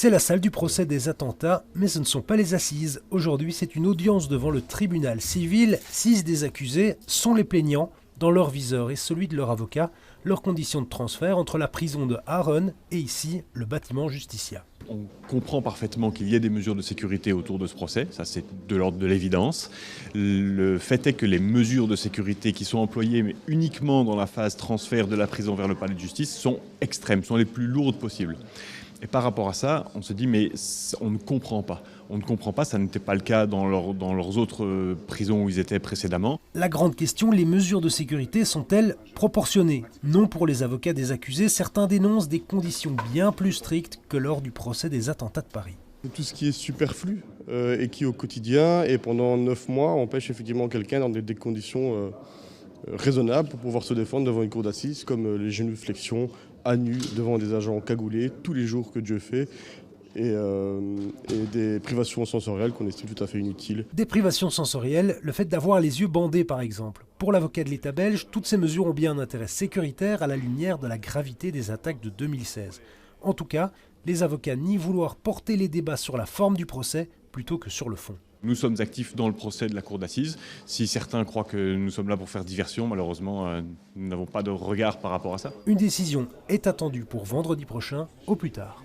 C'est la salle du procès des attentats, mais ce ne sont pas les assises. Aujourd'hui, c'est une audience devant le tribunal civil. 6 des accusés sont les plaignants. Dans leur viseur et celui de leur avocat, leurs conditions de transfert entre la prison de Aaron et ici, le bâtiment Justicia. On comprend parfaitement qu'il y ait des mesures de sécurité autour de ce procès, ça c'est de l'ordre de l'évidence. Le fait est que les mesures de sécurité qui sont employées mais uniquement dans la phase transfert de la prison vers le palais de justice sont extrêmes, sont les plus lourdes possibles. Et par rapport à ça, on se dit mais on ne comprend pas. On ne comprend pas, ça n'était pas le cas dans leurs autres prisons où ils étaient précédemment. La grande question, les mesures de sécurité sont-elles proportionnées? Non pour les avocats des accusés, certains dénoncent des conditions bien plus strictes que lors du procès des attentats de Paris. Tout ce qui est superflu et qui au quotidien et pendant 9 mois empêche effectivement quelqu'un dans des conditions raisonnables pour pouvoir se défendre devant une cour d'assises, comme les génuflexions à nu devant des agents cagoulés tous les jours que Dieu fait. Et des privations sensorielles qu'on estime tout à fait inutiles. Des privations sensorielles, le fait d'avoir les yeux bandés par exemple. Pour l'avocat de l'État belge, toutes ces mesures ont bien un intérêt sécuritaire à la lumière de la gravité des attaques de 2016. En tout cas, les avocats nient vouloir porter les débats sur la forme du procès plutôt que sur le fond. Nous sommes actifs dans le procès de la cour d'assises. Si certains croient que nous sommes là pour faire diversion, malheureusement, nous n'avons pas de regard par rapport à ça. Une décision est attendue pour vendredi prochain, au plus tard.